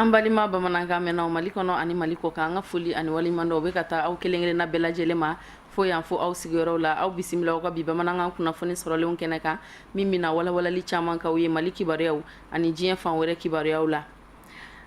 An balima bamanankan mɛnnaw Mali kɔnɔ ani Mali kɔ kan, an ka foli ani waliɲuman bɛ ka taa aw kelen-kelenna bɛɛ lajɛlen ma fo yan fo aw sigiyɔrɔw la. Aw bisimila aw ka bi bamanankan kunnafoni sɔrɔlenw kɛnɛ kan min bɛna walawalali caman k'aw ye Mali kibaruyaw ani diɲɛ fan wɛrɛ kibaruyaw la.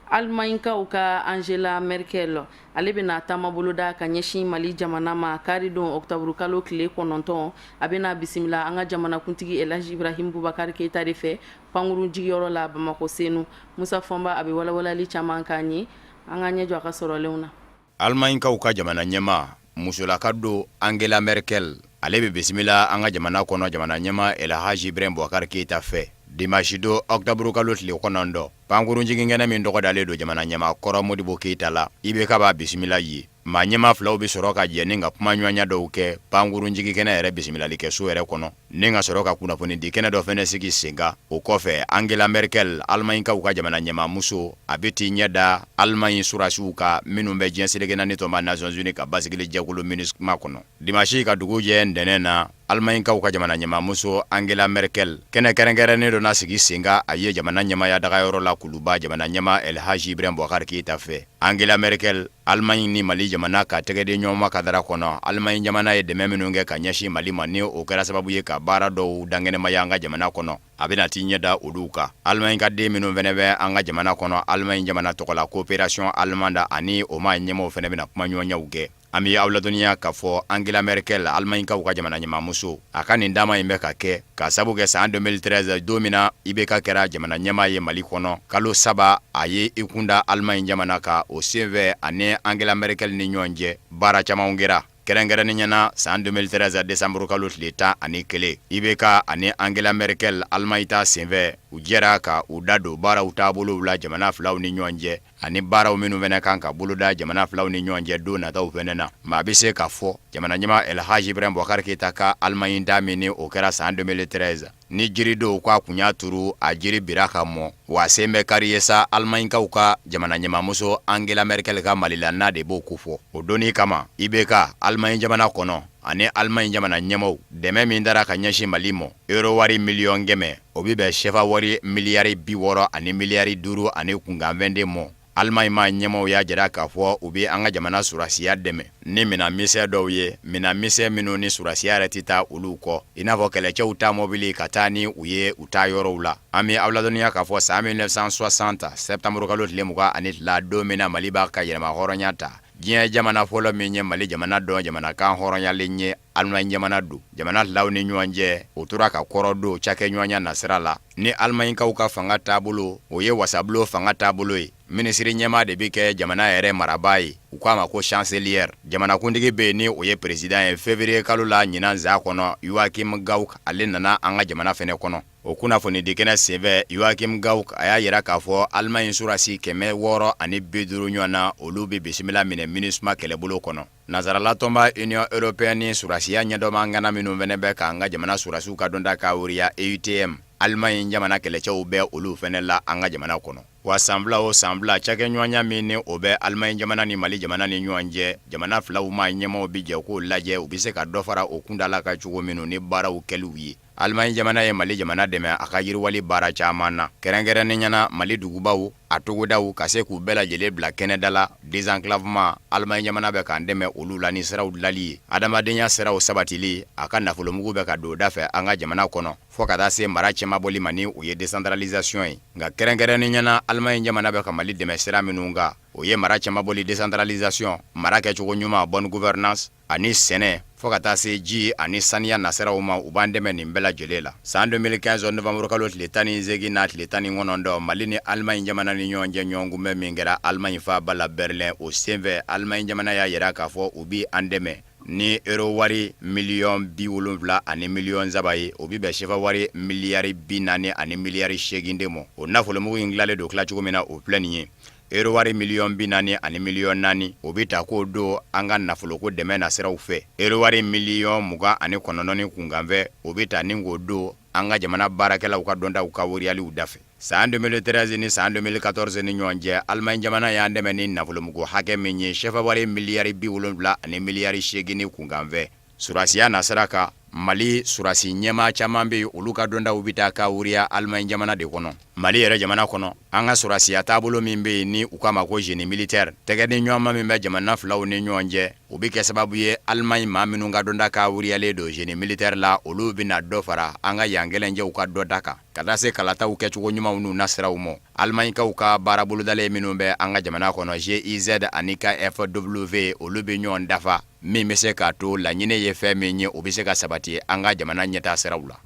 Alimaɲikaw ka Angela Merkel ale bɛna taama boloda ka ɲɛsin Mali jamana ma kari don octobre kalo tile 9 a bɛna bisimila an ka jamanakuntigi Elaji Ibrahim Bubakari Keita de fɛ pankuru jigiyɔrɔ la Bamako senu. Musa Fɔnba a bɛ walawalali caman k'an ye, an ka ɲɛjɔ a ka sɔrɔlenw na. Alimaɲikaw ka jamana ɲɛma musolaka don Angela Merkel ale bɛ bisimila an ka jamana kɔnɔ jamana ɲɛma Elaji Ibrahim Bubakari Keita fɛ dimanche do octobre kalo tile 9 pankuru jigingɛnɛ min dɔgɔdalen don jamana ɲɛma kɔrɔ Modibo Keita la IBK b'a bisimila ye. maa ɲɛma filaw bɛ sɔrɔ ka jɛ ni ka kuma ɲɔgɔnya dɔw kɛ pankuru jigikɛnɛ yɛrɛ bisimilali kɛ so yɛrɛ kɔnɔ ni ka sɔrɔ ka kunnafoni di kɛnɛ dɔ fɛnɛ sigi senga. O kɔfɛ Angela Merkel Alimaɲikaw ka jamana ɲɛma muso a bɛ t'i ɲɛ da Alimaɲi surasiw ka minnu bɛ diɲɛ seleke naani tɔnba Nations Unies ka basigili jɛkulu MINUSMA kɔnɔ. Dimanche ka dugu jɛ ntɛnɛn na Alimaɲikaw ka jamana ɲɛma muso Angela Merkel kɛnɛ kɛrɛnkɛrɛnnen dɔ na sigi senga a ye jamana ɲɛmaya dagayɔrɔ la kuluba jamana ɲɛma Elhaji Ibrahim Bubakari Keita fɛ. Angela Merkel Alimaɲi ni Mali jamana ka tɛgɛden ɲɔgɔnma kadara kɔnɔ Alimaɲi jamana ye dɛmɛ minnu kɛ ka ɲɛsin Mali ma ni o kɛra sababu ye ka baara dɔw dangɛnɛmaya an ka jamana kɔnɔ a bɛna t'i ɲɛ da olu kan. Alimaɲi ka den minnu fɛnɛ bɛ an ka jamana kɔnɔ Alimaɲi jamana tɔgɔ la coopération allemande ani o ma ɲɛmaw fɛnɛ bɛna kuma ɲɔgɔnyaw kɛ. An bɛ aw ladɔnniya k'a fɔ Angela Merkel Alimaɲikaw ka jamana ɲɛmamuso a ka nin dama in bɛ ka kɛ ka sabu kɛ san 2013 don min na IBK kɛra jamana ɲɛma ye Mali kɔnɔ kalo 3 a ye i kunda Alimaɲi jamana kan o senfɛ ani Angela Merkel ni ɲɔgɔn cɛ baara camanw kɛra. Kɛrɛnkɛrɛnnen ɲɛna san 2013 décembre kalo tile 11 IBK ani Angela Merkel Alimaɲi ta senfɛ u jɛra ka u da don baaraw taabolow la jamana filaw ni ɲɔgɔn cɛ ani baaraw minnu fɛnɛ kan ka boloda jamana filaw ni ɲɔgɔn cɛ don nataw fɛnɛ na. Maa bɛ se ka fɔ jamana ɲɛma Elhaji Ibrahim Bubakari Keita ka Alimaɲi da min ni o kɛra san 2013 ni jiri dɔw k'a kun y'a turu a jiri bira ka mɔ wa sen bɛ kari ye sa Alimaɲikaw ka jamana ɲɛmamuso Angela Merkel ka Malilanna de b'o ko fɔ. O donni kama IBK Alimaɲi jamana kɔnɔ ani Alimaɲi jamana ɲɛmaw dɛmɛ min dara ka ɲɛsin Mali mɔ euro wari miliyɔn 100 o bɛ bɛn CFA wari miliyari 60 ani miliyari 5 ani kunkan 22 mɔ. Alimaɲi ma ɲɛmaw y'a jira k'a fɔ u bɛ an ka jamana surasiya dɛmɛ ni minɛn misɛn dɔw ye minɛn misɛn minnu ni surasiya yɛrɛ tɛ taa olu kɔ i n'a fɔ kɛlɛcɛw ta mobili ka taa ni u ye u ta yɔrɔw la. An bɛ aw ladɔnniya k'a fɔ san 1960 septembre kalo tile 22 don min na Mali b'a ka yɛlɛma hɔrɔnya ta diɲɛ jamana fɔlɔ min ye Mali jamana dɔn jamanakan hɔrɔnyalen ye Alimaɲi jamana don. Jamana filaw ni ɲɔgɔn cɛ o tora ka kɔrɔ don cakɛ ɲɔgɔnya nasira la ni Alimaɲikaw ka fanga taabolo o ye wasabulo fanga taabolo ye. Minisiri ɲɛma de bɛ kɛ jamana yɛrɛ marabaa ye u k'a ma ko chancelière. Jamanakuntigi bɛ yen ni o ye président ye février kalo la ɲinan zan kɔnɔ Joachim Gauck ale nana an ka jamana fɛnɛ kɔnɔ. O kunnafoni di kɛnɛ senfɛ Joachim Gauck a y'a yira k'a fɔ Alimaɲi surasi 650 ɲɔgɔn na olu bɛ bisimila minɛ MINUSMA kɛlɛbolo kɔnɔ. Nazarala tɔnba Union européenne surasiya ɲɛdɔma ŋana minnu fɛnɛ bɛ k'an ka jamana surasiw ka dɔnta ka wuriya EUTM Alimaɲi jamana kɛlɛcɛw bɛ olu fɛnɛ la an ka jamana kɔnɔ. Wa sanfila o sanfila cakɛ ɲɔgɔnya min ni o bɛ Alimaɲi jamana ni Mali jamana ni ɲɔgɔn cɛ jamana filaw ma ɲɛmaw bi jɛ k'o lajɛ u bɛ se ka dɔ fara o kundala ka cogo minnu ni baaraw kɛliw ye. Alimaɲi jamana ye Mali jamana dɛmɛ a ka yiriwali baara caman na kɛrɛnkɛrɛnnen ɲɛna Mali dugubaw a togodaw ka se k'u bɛɛ lajɛlen bila kɛnɛda la désenclavement Alimaɲi jamana bɛ k'an dɛmɛ olu la ni siraw dilali ye adamadenya siraw sabatili a ka nafolomugu bɛ ka don da fɛ an ka jamana kɔnɔ fɔ ka taa se mara cɛmabɔli ma ni o ye décentralisation ye. Nka kɛrɛnkɛrɛnnen ɲɛna Alimaɲi jamana bɛ ka Mali dɛmɛ sira minnu kan o ye mara cɛmabɔli décentralisation mara kɛcogo ɲuman bonne gouvernance ani sɛnɛ fɔ ka taa se ji ani saniya nasiraw ma u b'an dɛmɛ nin bɛɛ lajɛlen la. San 2015 novembre kalo tile 18 n'a tile 19 Mali ni Alimaɲi jamana ni ɲɔgɔn cɛ ɲɔgɔnkunbɛ min kɛra Alimaɲi faaba la Berlin o senfɛ Alimaɲi jamana y'a yira k'a fɔ u bi an dɛmɛ ni euro wari miliyɔn 70 ani miliyɔn 3 ye o bi bɛn CFA wari miliyari 40 ani miliyari 8 de mɔ. O nafolomugu in tilalen don tilacogo min na o filɛ nin ye euro wari miliyɔn 40 ani miliyɔn 4 o bi ta k'o don an ka nafoloko dɛmɛ nasiraw fɛ. Euro wari miliyɔn 29 ni kunkanfɛ o bi ta ni k'o don an ka jamana baarakɛlaw ka dɔntaw ka wuriyaliw dafɛ. San 2013 ni san 2014 ni ɲɔgɔn cɛ Alimaɲi jamana y'an dɛmɛ ni nafolomugu hakɛ min ye CFA wari miliyari 70 ani miliyari 8 ni kunkanfɛ. Surasiya nasira kan Mali surasi ɲɛma caman bɛ olu ka dɔntaw bi taa ka wuriya Alimaɲi jamana de kɔnɔ. Mali yɛrɛ jamana kɔnɔ an ka sɔrɔsiya taabolo min bɛ yen ni u k'a ma ko génie militaire tɛgɛ ni ɲɔgɔnma min bɛ jamana filaw ni ɲɔgɔn cɛ o bɛ kɛ sababu ye Allemagne maa minnu ka dɔnta ka wuriyalen don génie militaire la olu bɛna dɔ fara an ka yan gɛlɛnjɛw ka dɔ da kan ka taa se kalataw kɛcogo ɲumanw n'u nasiraw ma Allemagne kaw ka baara bolodalen minnu bɛ an ka jamana kɔnɔ GIZ ani KFW olu bɛ ɲɔgɔn dafa min bɛ se k'a to laɲini ye fɛn min ye o bɛ se ka sabati an ka jamana ɲɛtaa siraw la.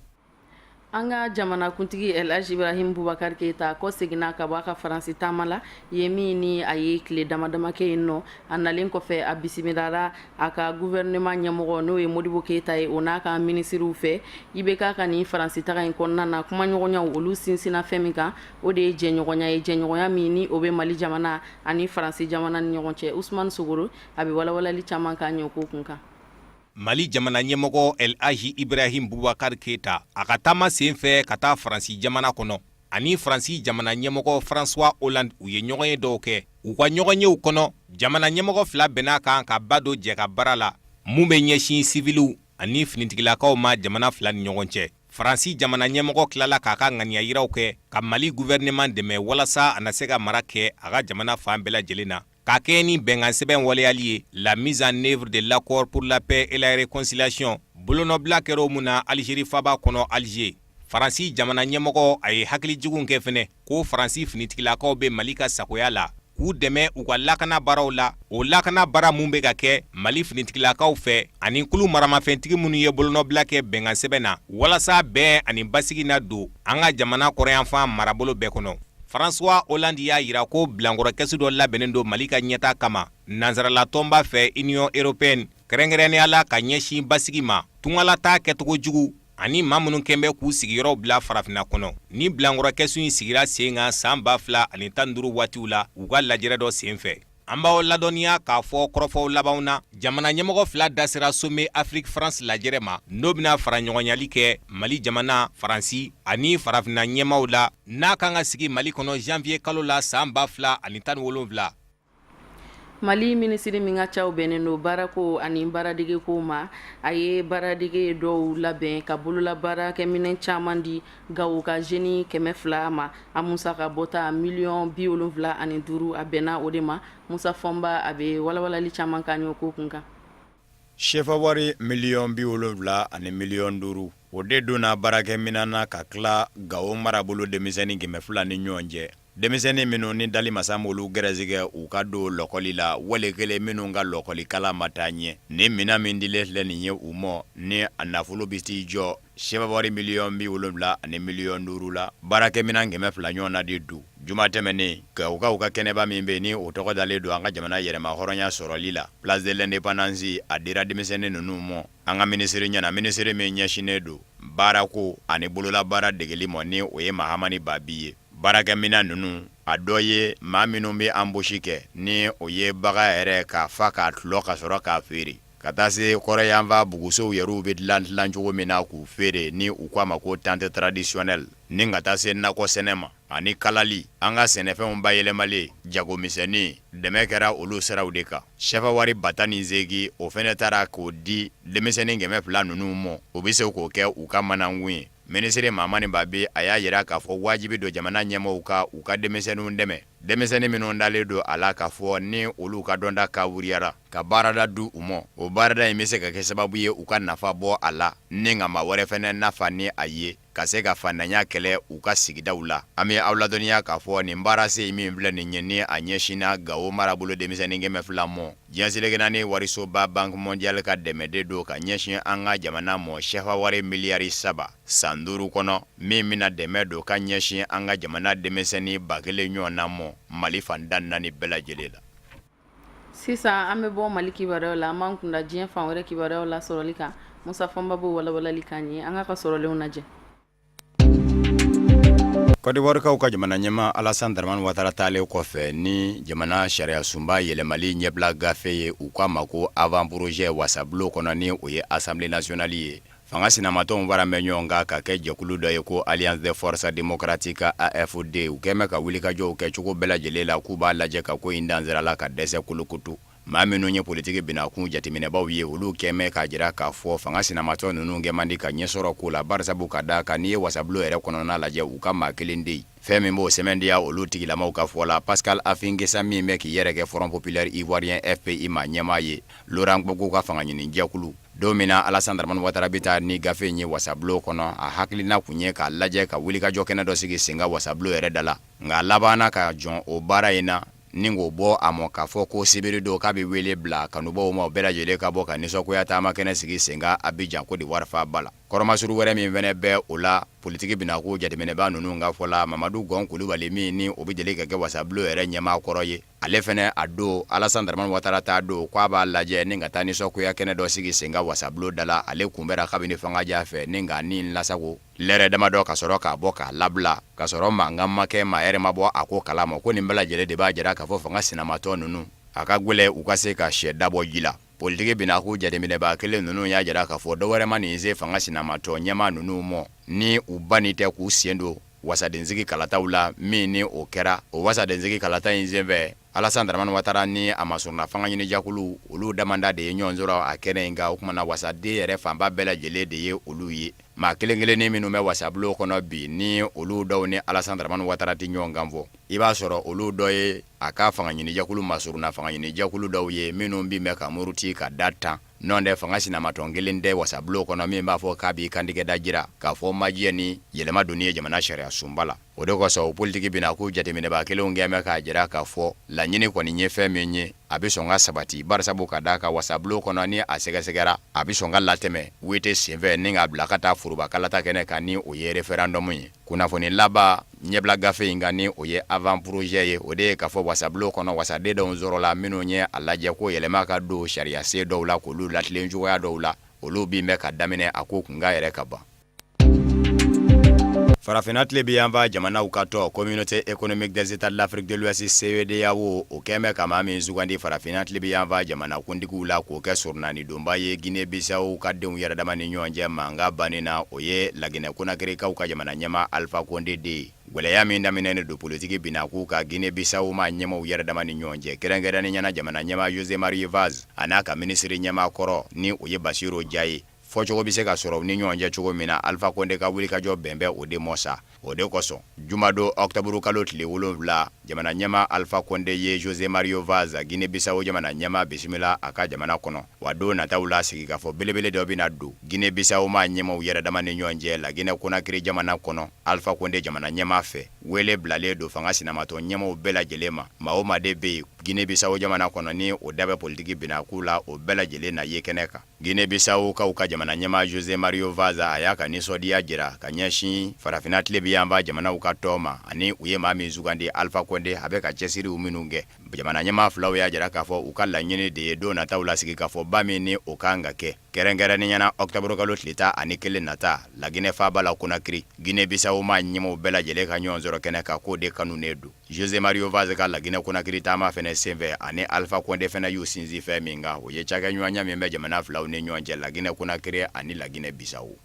An ka jamana kuntigi El Hadji Ibrahim Boubacar Keita ko seginna ka bɔ a ka Faransi taama la ye min ni a ye tile damadama kɛ yen nɔ a nalen kɔfɛ a bisimilala a ka gouvernement ɲɛmɔgɔ n'o ye Modibo Keita ye o n'a ka ministriw fɛ i bɛ k'a ka nin Faransi taga in kɔnɔna na kumaɲɔgɔnyaw olu sinsinna fɛn min kan o de ye jɛɲɔgɔnya ye jɛɲɔgɔnya min ni o bɛ Mali jamana ani Faransi jamana ni ɲɔgɔn cɛ Ousmane Sogoro a bɛ walawalali caman k'a ɲɛ ko kun kan. Mali jamana ɲɛmɔgɔ El Hadji Ibrahim Boubacar Keita a ka taama sen fɛ ka taa Faransi jamana kɔnɔ ani Faransi jamana ɲɛmɔgɔ François Hollande u ye ɲɔgɔn ye dɔw kɛ u ka ɲɔgɔnyew kɔnɔ jamana ɲɛmɔgɔ fila bɛn'a kan ka ba don jɛ ka baara la mun bɛ ɲɛsin civiliw ani finitigilakaw ma jamana fila ni ɲɔgɔn cɛ. Faransi jamana ɲɛmɔgɔ tilala k'a ka ŋaniya yiraw kɛ ka Mali gouvernement dɛmɛ walasa a na se ka mara kɛ a ka jamana fan bɛɛ lajɛlen na. K'a kɛ ni bɛnkan sɛbɛn waleyali ye la mise en œuvre de l'accord pour la paix et la réconciliation bolonɔbila kɛra mun na Algérie faba kɔnɔ Alger. Faransi jamana ɲɛmɔgɔ a ye hakilijugu kɛ fɛnɛ ko Faransi finitigilakaw bɛ Mali ka sagoya la k'u dɛmɛ u ka lakana baaraw la o lakana baara mun bɛ ka kɛ Mali finitigilakaw fɛ ani kulu maramafɛntigi minnu ye bolonɔbila kɛ bɛnkan sɛbɛn na walasa bɛn ani basigi na don an ka jamana kɔrɔyanfan marabolo bɛɛ kɔnɔ. François Hollande y'a yira ko bilankɔrɔ kɛsu dɔ labɛnnen don Mali ka ɲɛta kama nanzarala tɔnba fɛ Union européenne kɛrɛnkɛrɛnnenya la ka ɲɛsin basigi ma tungala ta kɛcogo jugu ani maa minnu kɛn bɛ k'u sigiyɔrɔw bila farafinna kɔnɔ ni bilankɔrɔ kɛsu in sigira sen kan san 2015 waatiw la u ka lajɛrɛ dɔ sen fɛ. An b'aw ladɔnniya k'a fɔ kɔrɔfɔw labanw na jamana ɲɛmɔgɔ fila dasera sommet Afrique France lajɛrɛ ma n'o bɛna fara ɲɔgɔnyali kɛ Mali jamana Faransi ani farafinna ɲɛmaw la n'a kan ka sigi Mali kɔnɔ janvier kalo la san 2017. Mali minisiri min ka caw bɛnnen don baarako ani baaradege ko ma a ye baaradege dɔw labɛn ka bolola baarakɛminɛn caman di Gawo ka jeune 200 ma a musaka bɔta $75,000 a bɛnna o de ma Musa Fɔnba a bɛ walawalali caman k'a ɲɛ ko kun kan. Shefa wari $70,000 ani $5,000 o de donna baarakɛminɛn na ka tila Gawo marabolo denmisɛnnin 200 ni ɲɔgɔn cɛ. Denmisɛnnin minnu ni dali masa m'olu gɛrɛsigɛ u ka don lɔkɔli la wale kelen minnu ka lɔkɔli kala ma taa ɲɛ ni mina min dilen filɛ nin ye u mɔ ni a nafolo bi t'i jɔ Shefa wari $70,000 ani $5,000 la baarakɛminɛn 200 ɲɔgɔn na de don juma tɛmɛnen ka u ka kɛnɛba min bɛ ni o tɔgɔ dalen don an ka jamana yɛrɛma hɔrɔnya sɔrɔli la Place de l'Indépendance a dira denmisɛnnin ninnu mɔ an ka minisiri ɲɛna minisiri min ɲɛsinnen don baarako ani bolola baara degeli mɔ ni o ye Mahamani Babi ye. Baarakɛminɛn ninnu a dɔ ye maa minnu bɛ embauche kɛ ni o ye baga yɛrɛ ka fa k'a tulɔ ka sɔrɔ k'a feere ka taa se kɔrɔyanfa bugusow yɛrɛw bɛ dilan cogo min na k'u feere ni u k'a ma ko tente traditionnelle ni ka taa se nakɔ sɛnɛ ma ani kalali an ka sɛnɛfɛnw bayɛlɛmalen jagomisɛnnin dɛmɛ kɛra olu siraw de kan. Shefa wari bata ni zegi o fɛnɛ taara k'o di denmisɛnnin 200 ninnu mɔ o bɛ se k'o kɛ u ka manakun ye. Minisiri Mahamani Babi a y'a yira k'a fɔ wajibi don jamana ɲɛmɔgɔw ka u ka denmisɛnninw dɛmɛ denmisɛnnin minnu dalen don a la k'a fɔ ni olu ka dɔnta ka wuriyara ka baarada du u mɔ o baarada in bɛ se ka kɛ sababu ye u ka nafa bɔ a la ni nka maa wɛrɛ fɛnɛ nafa ni a ye ka se ka fantanya kɛlɛ u ka sigidaw la. An bɛ aw ladɔnniya k'a fɔ nin baara se min filɛ nin ye ni a ɲɛsinna Gawo marabolo denmisɛnnin 200 mɔ diɲɛ selekena ni warisoba Banque mondiale ka dɛmɛden don ka ɲɛsin an ka jamana mɔ Shefa wari miliyari 3 san 5 kɔnɔ min bɛna dɛmɛ don ka ɲɛsin an ka jamana denmisɛnnin 1000 ɲɔgɔn na mɔ Mali fanda 4 bɛɛ lajɛlen la. Sisan an bɛ bɔ Mali kibaruyaw la an b'an kunda diɲɛ fan wɛrɛ kibaruyaw la sɔrɔli kan Musa Fɔnba b'o walawalali k'an ye an ka sɔrɔlenw lajɛ. Côte d'Ivoire ka jamana ɲɛma Alassane Dramane Ouattara taalen kɔfɛ ni jamana sariya sunba yɛlɛmali ɲɛbila gafe ye u k'a ma ko avant projet wasabulon kɔnɔ ni o ye Assemblée nationale ye. Fanga sinamatɔnw fara mɛ ɲɔgɔn kan ka kɛ jɛkulu dɔ ye ko Alliance des forces démocratiques AFD u kɛmɛ ka wulikajɔw kɛ cogo bɛɛ lajɛlen la k'u b'a lajɛ ka ko in dansirala ka dɛsɛ kolokoto maa minnu ye politiki binakun jateminɛbaw ye olu kɛmɛ k'a jira k'a fɔ fanga sinamatɔ ninnu kɛ man di ka ɲɛsɔrɔ ko la barisabu ka da kan n'i ye wasabulo yɛrɛ kɔnɔna lajɛ u ka maa kelen de ye fɛn min b'o sɛmɛndiya olu tigilamaw ka fɔ la Pascal Afingesa min bɛ k'i yɛrɛ kɛ Front Populaire Ivoirien FPI ma ɲɛmaa ye Laurent Gbagbo ka fanga ɲini jɛkulu don min na Alassane Dramane Ouattara bɛ taa ni gafe in ye wasabulo kɔnɔ a hakilina kun ye k'a lajɛ ka wulikajɔ kɛnɛ dɔ sigi sen ka wasabulo yɛrɛ da la nka a labanna ka jɔn o baara in na ni k'o bɔ a mɔ k'a fɔ ko sibiri don k'a bɛ wele bila kanubaw ma o bɛɛ lajɛlen ka bɔ ka nisɔngoya taama kɛnɛ sigi sen kan Abidjan Côte d'Ivoire faaba la kɔrɔmasuru wɛrɛ min fɛnɛ bɛ o la politiki binako jateminɛba ninnu ka fɔ la Mamadou Gon Coulibaly min ni o bɛ deli ka kɛ wasabulo yɛrɛ ɲɛmaa kɔrɔ ye ale fɛnɛ a don Alassane Dramane Ouattara t'a don k'a b'a lajɛ ni ka taa nisɔngoya kɛnɛ dɔ sigi sen kan wasabulo da la ale kunbɛra kabini fangaja fɛ ni ka nin lasago lɛrɛ damadɔ ka sɔrɔ k'a bɔ k'a labila ka sɔrɔ mankan ma kɛ maa yɛrɛ ma bɔ a ko kalama ko nin bɛɛ lajɛlen de b'a jira k'a fɔ fanga sinamatɔ ninnu a ka gwɛlɛ u ka se ka sɛ dabɔ ji la politiki binako jateminɛba kelen ninnu y'a jira k'a fɔ dɔwɛrɛ ma nin se fanga sinamatɔ ɲɛmaa ninnu mɔ ni u banni tɛ k'u sen don wasadensigi kalataw la min ni o kɛra o wasadensigi kalata in senfɛ Alassane Dramane Ouattara ni a masuruna fanga ɲini jakulu olu damanda de ye ɲɔgɔn sɔrɔ a kɛnɛ in kan o kumana wasaden yɛrɛ fanba bɛɛ lajɛlen de ye olu ye maa kelen-kelennin minnu bɛ wasabulo kɔnɔ bi ni olu dɔw ni Alassane Dramane Ouattara tɛ ɲɔgɔn kan fɔ i b'a sɔrɔ olu dɔ ye a ka fanga ɲini jakulu masuruna fanga ɲini jakulu dɔw ye minnu bi mɛn ka muruti ka da tan non tɛ fanga sinamatɔ kelen tɛ wasabulo kɔnɔ min b'a fɔ k'a b'i kantigɛ da jira k'a fɔ majɛ ni yɛlɛma donni ye jamana sariya sunba la o de kosɔn o politiki binako jateminɛba kelenw kɛmɛ k'a jira k'a fɔ laɲini kɔni ye fɛn min ye a bɛ sɔn ka sabati barisabu ka da ka wasabulo kɔnɔ ni a sɛgɛsɛgɛra a bɛ sɔn ka latɛmɛ wete senfɛ ni k'a bila ka taa foroba kalata kɛnɛ kan ni o ye référendum ye kunnafoni laban ɲɛbila gafe in kan ni o ye avant projet ye o de ye k'a fɔ wasabulo kɔnɔ wasaden dɔw sɔrɔla minnu ye a lajɛ ko yɛlɛma ka don sariya sen dɔw la k'olu latilen cogoya dɔw la olu bin bɛ ka daminɛ a ko kunka yɛrɛ ka ban Farafinna tile bi yan fa jamanaw ka tɔ Communauté économique des États de l'Afrique de l'Ouest CEDEAO o kɛmɛ ka maa min sugandi Farafinna tile bi yan fa jamanakuntigiw la k'o kɛ surunani donba ye Guinée Bissau ka denw yɛrɛ dama ni ɲɔgɔn cɛ mankan bannen na o ye Laginɛ Conakrykaw ka jamana ɲɛma Alpha Condé de ye gwɛlɛya min daminɛnen don politiki binako ka Guinée Bissau ma ɲɛmaw yɛrɛ dama ni ɲɔgɔn cɛ kɛrɛnkɛrɛnnen ɲɛna jamana ɲɛma José Marie Vaz a n'a ka minisiri ɲɛma kɔrɔ ni o ye Bassirou Djaye fɔ cogo bɛ se ka sɔrɔ ni ɲɔgɔn cɛ cogo min na Alpha Condé ka wulikajɔ bɛnbɛn o de mɔ sa o de kosɔn jumado octobre kalo tile 7 jamana ɲɛma Alpha Condé ye José Mario Vaz Guinée Bissau jamana ɲɛma bisimila a ka jamana kɔnɔ wa don nataw la sigi ka fɔ belebele dɔ bɛna don Guinée Bissau ma ɲɛmaw yɛrɛ dama ni ɲɔgɔn cɛ Laginɛ Conakry jamana kɔnɔ Alpha Condé jamana ɲɛma fɛ wele bilalen don fanga sinamatɔ ɲɛmaw bɛɛ lajɛlen ma maa o maa de bɛ yen Guinée Bissau jamana kɔnɔ ni o da bɛ politiki binako la o bɛɛ lajɛlen na ye kɛnɛ kan Guinée Bissau kaw ka jamana ɲɛma José Mario Vaz a y'a ka nisɔndiya jira ka ɲɛsin Farafinna tile bi yan fa jamanaw ka tɔ ma ani u ye maa min sugandi Alpha Condé a bɛ ka cɛsiriw minnu kɛ jamana ɲɛma filaw y'a jira k'a fɔ u ka laɲini de ye don nataw la sigi k'a fɔ ba min ni o kan ka kɛ kɛrɛnkɛrɛnnen ɲɛna octobre kalo tile 11 nata Laginɛ faaba la Conakry Guinée Bissau ma ɲɛmaw bɛɛ lajɛlen ka ɲɔgɔn sɔrɔ kɛnɛ kan k'o de kanunen don José Mario Vaz ka Laginɛ Conakry taama fɛnɛ senfɛ ani Alpha Condé fɛnɛ y'u sinsin fɛn min kan o ye cakɛɲɔgɔnya min bɛ jamana filaw ni ɲɔgɔn cɛ Laginɛ Conakry ani Laginɛ Bissau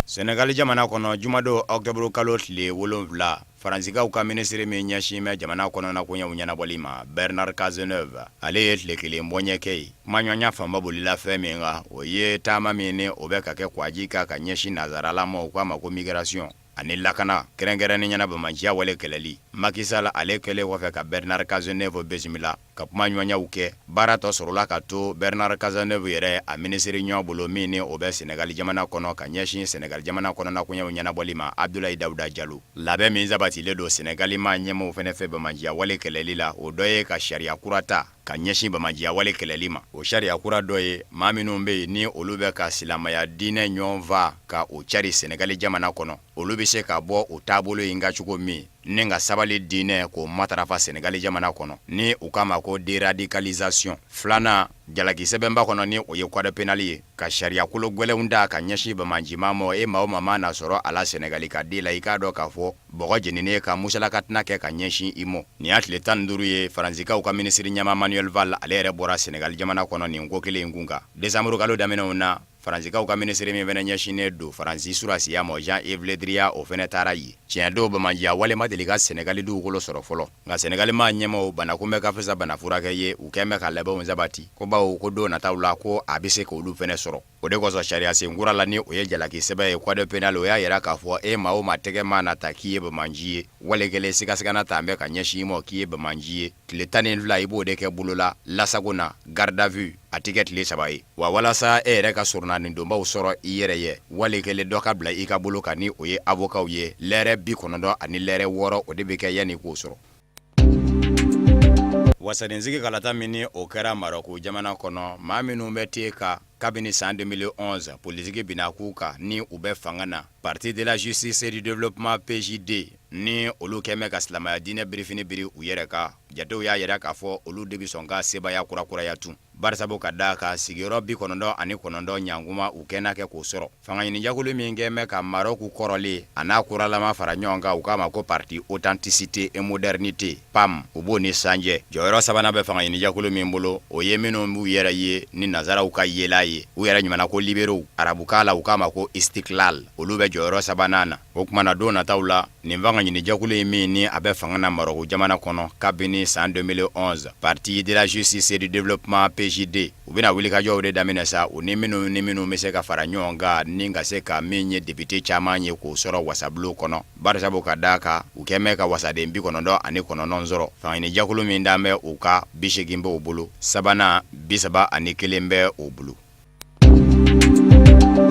Senegal jamana kɔnɔ jumado octobre kalo tile 7 Faransikaw ka minisiri min ɲɛsin bɛ jamana kɔnɔna koɲɛw ɲɛnabɔli ma Bernard Cazeneuve ale ye tile kelen bɔɲɛ kɛ ye kumaɲɔgɔnya fanba bolila fɛn min kan o ye taama min ni o bɛ ka kɛ kwaji ka ɲɛsin nazaralamaw k'a ma ko migration ani lakana kɛrɛnkɛrɛnnen ɲɛna Bamanciya wale kɛlɛli Macky Sall ale kɛlen kɔfɛ ka Bernard Cazeneuve bisimila ka kumaɲɔgɔnyaw kɛ baara tɔ sɔrɔla ka to Bernard Cazeneuve yɛrɛ a minisiri ɲɔgɔn bolo min ni o bɛ Senegal jamana kɔnɔ ka ɲɛsin Senegal jamana kɔnɔna koɲɛw ɲɛnabɔli ma Abdoulaye Daouda Diallo labɛn min sabatilen don Senegal ma ɲɛmaaw fɛnɛ fɛ Bamanciya wale kɛlɛli la o dɔ ye ka sariya kura ta ka ɲɛsin Bamanciya wale kɛlɛli ma o sariya kura dɔ ye maa minnu bɛ yen ni olu bɛ ka silamaya diinɛ ɲɔgɔn fa ka o cari Senegal jamana kɔnɔ olu bɛ se ka bɔ o taabolo in ka cogo min ni ka sabali diinɛ k'o matarafa Senegal jamana kɔnɔ ni u k'a ma ko déradicalisation filanan jalaki sɛbɛnba kɔnɔ ni o ye code pénal ye ka sariya kolo gwɛlɛnw da ka ɲɛsin Bamancima ma e maa o maa na sɔrɔ a la Senegal ka di la i k'a dɔn k'a fɔ bɔgɔ jeninen ka musalakatina kɛ ka ɲɛsin i mɔ nin y'a tile 15 ye Faransikaw ka minisiri ɲɛma Manuel Valls ale yɛrɛ bɔra Senegal jamana kɔnɔ nin ko kelen in kun kan décembre kalo daminɛw na Faranzikaw ka ministre min fɛnɛ ɲɛsinnen do Faransi surasiya ma Jean-Yves Le Drian o fɛnɛ taara ye. Tiɲɛ do Bamanjiya wale ma deli ka Senegali dugukolo sɔrɔ fɔlɔ. Nka Senegali ma ɲɛmaw bana kunbɛ ka fisa bana furakɛ ye u kɛn bɛ ka labɛnw sabati. Ko bawo ko don nataw la ko a bɛ se k'olu fɛnɛ sɔrɔ. O de kosɔn sariya senkura la ni o ye jalaki sɛbɛn ye code pénal o y'a yira k'a fɔ e maa o maa tɛgɛ ma na ta k'i ye Bamanji ye wale kelen sigasigana ta bɛ ka ɲɛsin i ma k'i ye Bamanji ye tile 12 i b'o de kɛ bolo la lasago na garde à vue a tɛ kɛ tile 3 ye wa walasa e yɛrɛ ka surunani donbaw sɔrɔ i yɛrɛ ye wale kelen dɔ ka bila i ka bolo kan ni o ye avocat ye lɛrɛ 90 ani lɛrɛ 6 o de bɛ kɛ yanni k'o sɔrɔ. Wasadensigi kalata min ni o kɛra Marɔku jamana kɔnɔ maa minnu bɛ te ka kabini san 2011 politiki bina k'u kan ni u bɛ fanga na Parti de la Justice et du Développement PJD ni olu kɛmɛ ka silamaya diinɛ birifini biri u yɛrɛ ka jatew y'a yira k'a fɔ olu de bi sɔn ka sebaya kurakuraya tun barisabu ka da ka sigiyɔrɔ 99 ɲanguma u kɛnɛ kɛ k'o sɔrɔ fanga ɲinijakulu min kɛmɛ ka Marɔku kɔrɔlen a n'a kuralama fara ɲɔgɔn kan u k'a ma ko Parti Authenticité et Modernité PAM u b'o ni sanjɛ jɔyɔrɔ sabanan bɛ fanga ɲinijakulu min bolo o ye minnu b'u yɛrɛ ye ni nazaraw ka yela ye u yɛrɛ ɲumana ko libéraux arabukan la u k'a ma ko Istiklal olu bɛ jɔyɔrɔ sabanan na o kuma na don nataw la nin fanga ɲinijakulu ye min ni a bɛ fanga na Marɔku jamana kɔnɔ kabini san 2011 Parti de la Justice et du Développement PJD u bɛna wulikajɔw de daminɛ sa u ni minnu bɛ se ka fara ɲɔgɔn kan ni ka se ka min ye député caman ye k'o sɔrɔ wasabulon kɔnɔ barisabu ka da kan u kɛmɛ ka wasaden 99 sɔrɔ fanga ɲinijakulu min dan bɛ u ka 80 bɛ u bolo sabanan 31 bɛ u bolo.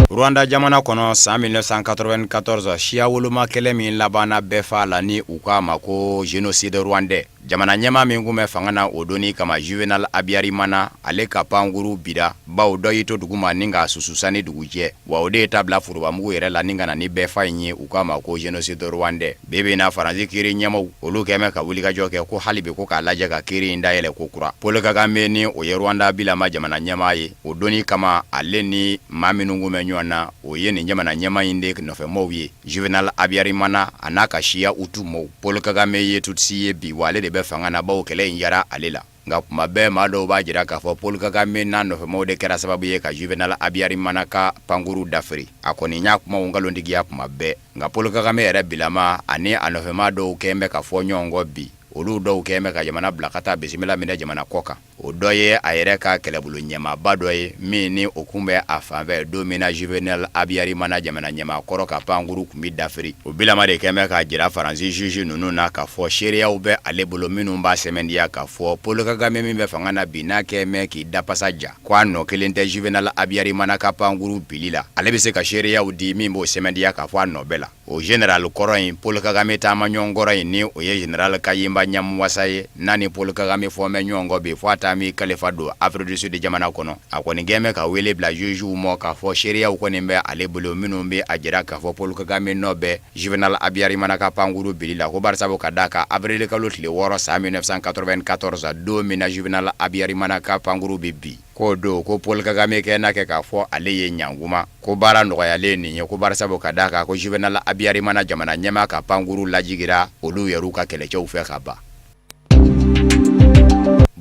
Rwanda jamana kɔnɔ san 1994 siya woloma kɛlɛ min labanna bɛɛ fa la ni u k'a ma ko génocide rwandais jamana ɲɛma min kun bɛ fanga na o doni kama Juvenal Habyarimana ale ka pankuru bira baw dɔ y'i to dugu ma ni ka sususani dugu jɛ wa o de ye ta bila forobamugu yɛrɛ la ni ka na ni bɛɛ fa in ye u k'a ma ko génocide rwandais bebe na Faransi kiri ɲɛmaw olu kɛmɛ ka wulikajɔ kɛ ko hali bi ko k'a lajɛ ka kiri in dayɛlɛ ko kura Paul Kagame ni o ye Rwanda bilama jamana ɲɛma ye o doni kama ale ni maa minnu kun bɛ ɲɔgɔn na o ye nin jamana ɲɛma in de nɔfɛmɔgɔw ye Juvenal Habyarimana a n'a ka siya utu mɔgɔw Paul Kagame ye tutsi ye bi wa ale de bɛ fanga na baw kɛlɛ in yara ale la nka kuma bɛɛ maa dɔw b'a jira k'a fɔ Paul Kagame n'a nɔfɛmɔgɔw de kɛra sababu ye ka Juvenal Habyarimana ka pankuru dafiri a kɔni y'a kumaw nkalontigiya kuma bɛɛ nka Paul Kagame yɛrɛ bilama ani a nɔfɛma dɔw kɛn bɛ ka fɔ ɲɔgɔn kɔ bi olu dɔw kɛn bɛ ka jamana bila ka taa bisimila minɛ jamana kɔ kan o dɔ ye a yɛrɛ ka kɛlɛbolo ɲɛmaaba dɔ ye min ni o kun bɛ a fanfɛ don min na Juvenal Habyarimana jamana ɲɛmakɔrɔ ka pankuru kun bi dafiri o bilama de kɛn bɛ ka jira Faransi juge ninnu na k'a fɔ seereyaw bɛ ale bolo minnu b'a sɛmɛndiya k'a fɔ Paul Kagame min bɛ fanga na bi n'a kɛn mɛ k'i dapasa ja ko a nɔ kelen tɛ Juvenal Habyarimana ka pankuru bili la ale bɛ se ka seereyaw di min b'o sɛmɛndiya k'a fɔ a nɔ bɛɛ la o général kɔrɔ in Paul Kagame taama ɲɔgɔn kɔrɔ in ni o ye général Kayimba Nyamuwasa ye n'a ni Paul Kagame fɔmɛ ɲɔgɔn kɔ bi fo a taa mi kalifa don Afrique du Sud jamana kɔnɔ a kɔni gɛmɛ ka wele bila jugew mɔ k'a fɔ seereyaw kɔni bɛ ale bolo minnu bɛ a jira k'a fɔ Paul Kagame nɔ bɛ Juvenal Habyarimana ka pankuru bili la ko barisabu ka da kan avril kalo tile 6 san 1994 don min na Juvenal Habyarimana ka pankuru bɛ bi ko do ko Paul Kagame kɛ n'a kɛ k'a fɔ ale ye ɲanguma ko baara nɔgɔyalen nin ye ko barisabu ka da kan ko Juvenal Habyarimana jamana ɲɛma ka pankuru lajigira olu yɛrɛw ka kɛlɛcɛw fɛ ka ban.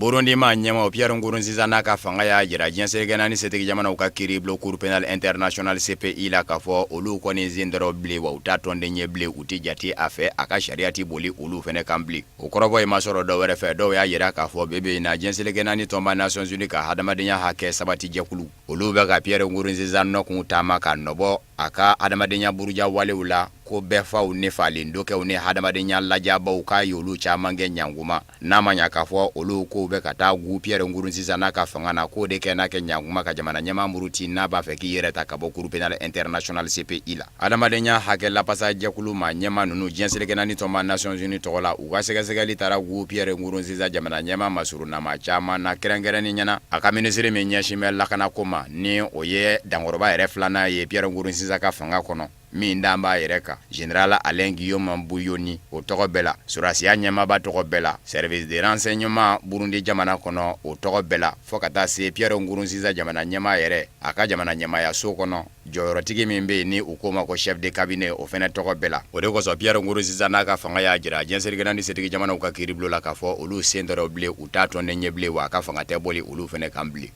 Burundi ma ɲɛma Pierre Nkurunziza n'a ka fanga y'a jira diɲɛsɛgɛ naani setigi jamanaw ka kiiri bulon Cour pénale internationale CPI la k'a fɔ olu kɔni sen dɔrɔn bilen wa u t'a tɔnden ɲɛ bilen u tɛ jate a fɛ a ka sariya ti boli olu fɛnɛ kan bilen o kɔrɔbɔ ye ma sɔrɔ dɔw wɛrɛ fɛ dɔw y'a jira k'a fɔ bebe na diɲɛsɛgɛ naani tɔnba Nations Unies ka hadamadenya hakɛ sabati jɛkulu olu bɛ ka Pierre Nkurunziza nɔkun taama ka nɔbɔ a ka hadamadenya buruja walew la ko bɛɛ faw ne falen dokɛw ne hadamadenya lajabaw k'a ye olu caman kɛ ɲanguma n'a ma ɲa k'a fɔ olu ko bɛ ka taa gu Pierre Nkurunziza n'a ka fanga na k'o de kɛ n'a kɛ ɲanguma ka jamana ɲɛma muruti n'a b'a fɛ k'i yɛrɛ ta ka bɔ Cour pénale internationale CPI la hadamadenya hakɛ lapasa jɛkulu ma ɲɛma ninnu diɲɛsɛgɛ naani tɔnba Nations Unies tɔgɔ la u ka sɛgɛsɛgɛli taara gu Pierre Nkurunziza jamana ɲɛma masurunama caman na kɛrɛnkɛrɛnni ɲɛna a ka minisiri min ɲɛsin bɛ lakanako ma ni o ye dankɔrɔba yɛrɛ filanan ye Pierre Nkurunziza ka fanga kɔnɔ min dan b'a yɛrɛ kan général Alain Guillaume Mbuyoni o tɔgɔ bɛɛ la surasiya ɲɛmaaba tɔgɔ bɛɛ la service de renseignement Burundi jamana kɔnɔ o tɔgɔ bɛɛ la fo ka taa se Pierre Nkurunziza jamana ɲɛma yɛrɛ a ka jamana ɲɛmaya so kɔnɔ jɔyɔrɔtigi min bɛ yen ni u ko ma ko chef de cabinet o fɛnɛ tɔgɔ bɛɛ la o de kosɔn Pierre Nkurunziza n'a ka fanga y'a jira diɲɛsɛgɛ naani setigi jamanaw ka kiiri bulon la k'a fɔ olu sen dɔrɔn bilen u t'a tɔnden ɲɛ bilen wa a ka fanga tɛ boli olu fɛnɛ kan bilen.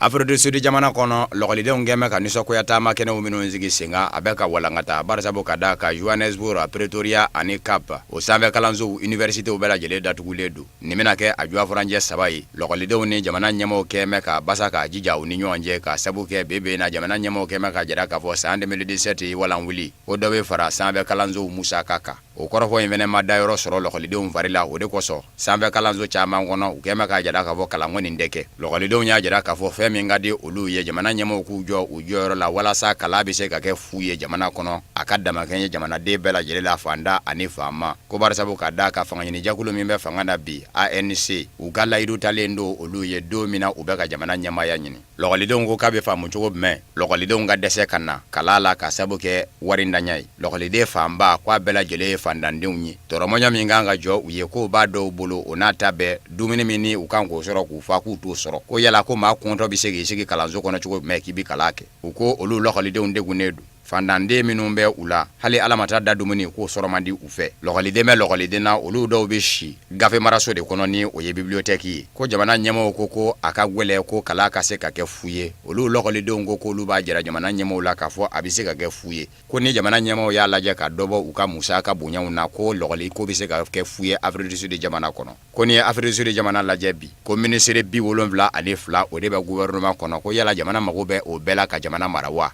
Afrique du Sud jamana kono lɔgɔlidenw gɛmɛ ka nisɔngoya taama kɛnɛw minnu sigi senga a bɛ ka walangata barisabu ka da ka Johannesburg, Pretoria ani Cap o sanfɛ kalansow universitéw bɛɛ lajɛlen datugulen don nin bɛna kɛ a juwafuranjɛ 3 ye lɔgɔlidenw ni jamana ɲɛmɔgɔw kɛmɛ ka basa ka jija u ni ɲɔgɔn cɛ ka sabu kɛ bebe na jamana ɲɛmɔgɔw kɛmɛ ka jira k'a fɔ san 2017 walan wuli o dɔ bɛ fara sanfɛ kalansow musaka kan o kɔrɔfɔ in fɛnɛ ma dayɔrɔ sɔrɔ lɔgɔlidenw fari la o de kosɔn sanfɛ kalanso caman kɔnɔ u kɛmɛ ka jira k'a fɔ kalanko nin tɛ kɛ lɔgɔlidenw y'a jira k'a fɔ fɛn min ka di olu ye jamana ɲɛmɔgɔw k'u jɔ u jɔyɔrɔ la walasa kala bɛ se ka kɛ fu ye jamana kɔnɔ a ka damakɛn ye jamanaden bɛɛ lajɛlen la fanda ani faama ko barisabu ka da ka fangaɲinijɛkulu min bɛ fanga na bi ANC u ka layidu talen don olu ye don min na u bɛ ka jamana ɲɛmaya ɲini lɔgɔlidenw ko k'a bɛ faamu cogo jumɛn lɔgɔlidenw ka dɛsɛ ka na kala la ka sabu kɛ warintanya ye lɔgɔliden fanba k'a bɛɛ lajɛlen ye fandandenw ye tɔrɔmɔɲa min kan ka jɔ u ye k'o b'a dɔw bolo o n'a ta bɛɛ dumuni min ni u kan k'o sɔrɔ k'u fa k'u t'o sɔrɔ ko yala ko maa kɔntɔ bɛ se k'i sigi kalanso kɔnɔ cogo jumɛn k'i bi kalan kɛ u ko olu lɔgɔlidenw degunnen don fandanden minnu bɛ u la hali ala ma taa da dumuni k'o sɔrɔ man di u fɛ lɔgɔliden bɛ lɔgɔliden na olu dɔw bɛ si gafe maraso de kɔnɔ ni o ye bibliotɛki ye ko jamana ɲɛmɔgɔw ko a ka gwɛlɛ ko kala ka se ka kɛ fu ye olu lɔgɔlidenw ko k'olu b'a jira jamana ɲɛmɔgɔw la k'a fɔ a bɛ se ka kɛ fu ye ko ni jamana ɲɛmɔgɔw y'a lajɛ ka dɔbɔ u ka musaka bonyaw na ko lɔgɔli ko bɛ se ka kɛ fu ye Afrique du Sud jamana kɔnɔ ko ni ye Afrique du Sud jamana lajɛ bi ko ministre 72 o de bɛ gouvernement kɔnɔ ko yala jamana mago bɛ o bɛɛ la ka jamana mara wa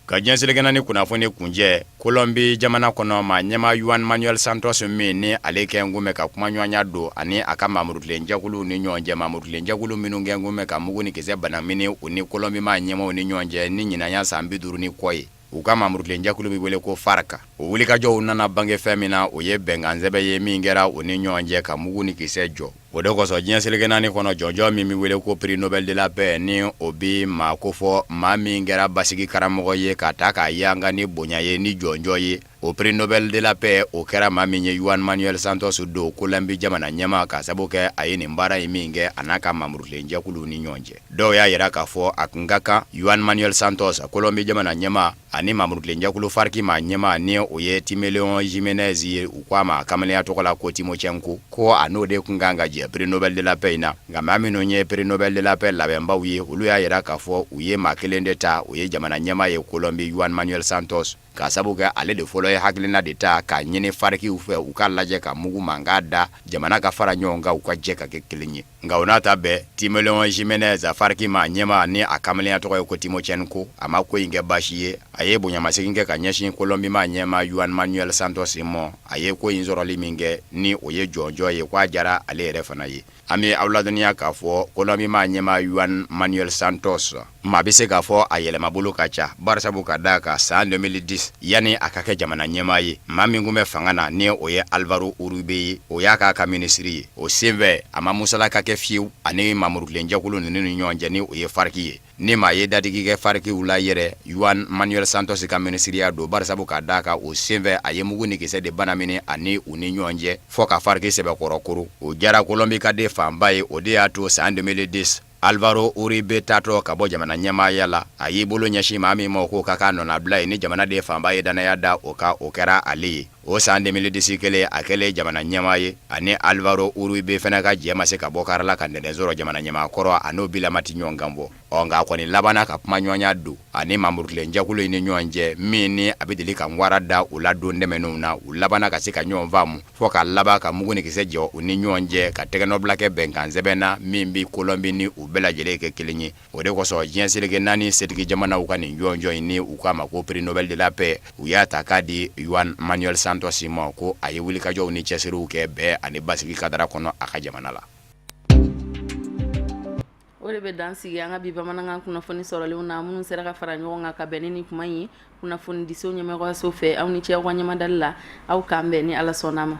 ka jɛnselegɛnna ni kunnafoni kunjɛ Kolɔnbi jamana kɔnɔ ma ɲɛma Juan Manuel Santos min ni ale kɛngun bɛ ka kuma ɲɔgɔnya don ani a ka mamurutilɛnjɛkulu ni ɲɔgɔn cɛ mamurutilɛnjɛkulu minnu kɛngun bɛ ka mugu ni kisɛ banamini u ni Kolɔnbi ma ɲɛmaw ni ɲɔgɔn cɛ ni ɲinanya san 50 ni kɔ ye u ka mamurutilɛnjɛkulu bɛ wele ko FARC o wulikajɔw nana bange fɛn min na o ye bɛnkan sɛbɛ ye min kɛra o ni ɲɔgɔn cɛ ka mugu ni kisɛ jɔ o de kosɔn diɲɛseleke naani kɔnɔ jɔnjɔn min bɛ wele ko prix Nobel de la paix ni o bi maa ko fɔ maa min kɛra basigi karamɔgɔ ye ka ta k'a yanga ni bonya ye ni jɔnjɔn ye o prix Nobel de la paix o kɛra maa min ye Juan Manuel Santos don Kolɔnbi jamana ɲɛma ka sabu kɛ a ye nin baara in min kɛ a n'a ka mamurutilɛnjɛkulu ni ɲɔgɔn cɛ dɔw y'a yira k'a fɔ a kun ka kan Juan Manuel Santos Kolɔnbi jamana ɲɛma ani mamurutilɛnjɛkulu FARC ma ɲɛma ni o ye Timeleon Jimenez ye u ko a ma kamalenya tɔgɔ la ko Timochenko ko a n'o de kun kan ka jɛ prix Nobel de la paix in na nka maa minnu ye prix Nobel de la paix labɛnbaw ye olu y'a yira k'a fɔ u ye maa kelen de ta o ye jamana ɲɛma ye Kolɔnbi Juan Manuel Santos ka sabu kɛ ale de fɔlɔ ye hakilina de ta k'a ɲini FARCiw fɛ u ka lajɛ ka mugu mankan da jamana ka fara ɲɔgɔn kan u ka jɛ ka kɛ kelen ye nka o n'a ta bɛɛ Timeleon Jimenez FARC ma ɲɛma ni a kamalenya tɔgɔ ye ko Timochenko a ma ko in kɛ baasi ye a ye bonyamasegin kɛ ka ɲɛsin Kolɔnbi ma ɲɛma Juan Manuel Santos mɔ a ye ko in sɔrɔli min kɛ ni o ye jɔnjɔ ye k'a diyara ale yɛrɛ fana ye an bɛ aw ladɔnniya k'a fɔ Kolɔnbi ma ɲɛma Juan Manuel Santos maa bɛ se k'a fɔ a yɛlɛmabolo ka ca barisabu ka da ka san 2010 yani a ka kɛ jamana ɲɛma ye maa min kun bɛ fanga na ni o ye Alvaro Uribe ye o y'a ka minisiri ye o senfɛ a ma musala ka kɛ fiyewu ani mamurutilɛnjɛkulu ninnu ni ɲɔgɔn cɛ ni o ye FARC ye ni maa ye dadigi kɛ FARCiw la yɛrɛ Juan Manuel Santos ka minisiriya don barisabu ka da kan o senfɛ a ye mugu ni kisɛ de banamini ani u ni ɲɔgɔn cɛ fɔ ka FARC sɛbɛkɔrɔ koro o jara Kolɔnbi ka den fanba ye o de y'a to san 2010 Alvaro Uribe tatɔ ka bɔ jamana ɲɛmaaya la a y'i bolo ɲɛsin maa min ma ko ka k'a nɔnabila ye ni jamana den fanba ye danaya da o ka o kɛra ale ye o san 2010 kelen a kɛlen jamana ɲɛma ye ani Alvaro Uribe fana ka jɛ ma se ka bɔ kari la ka nɛnɛ sɔrɔ jamana ɲɛma kɔrɔ a n'o bilama ti ɲɔgɔn kan bɔ nka a kɔni labanna ka kuma ɲɔgɔnya don ani mamurutilɛnjɛkulu in ni ɲɔgɔn cɛ min ni a bɛ deli ka nwara da o la don dɛmɛnenw na u labanna ka se ka ɲɔgɔn faamu fɔ ka laban ka mugu ni kisɛ jɔ u ni ɲɔgɔn cɛ ka tɛgɛnɔbila kɛ bɛnkan sɛbɛn na min bi Kolɔnbi ni u bɛɛ lajɛlen kɛ kelen ye o de kosɔn diɲɛseleke naani setigi jamanaw ka nin jɔnjɔn in ni u k'a ma ko prix Nobel de la paix u y'a ta k'a di Juan Manuel Santos ma ko a ye wulikajɔw ni cɛsiriw kɛ bɛɛ ani basigi kadara kɔnɔ a ka jamana la o de bɛ dan sigi an ka bi bamanankan kunnafoni sɔrɔlenw na minnu sera ka fara ɲɔgɔn kan ka bɛn ni kuma in ye kunnafoni diso ɲɛmɔgɔso fɛ aw ni cɛ aw ka ɲɛmadali la aw k'an bɛn ni Ala sɔnn'a ma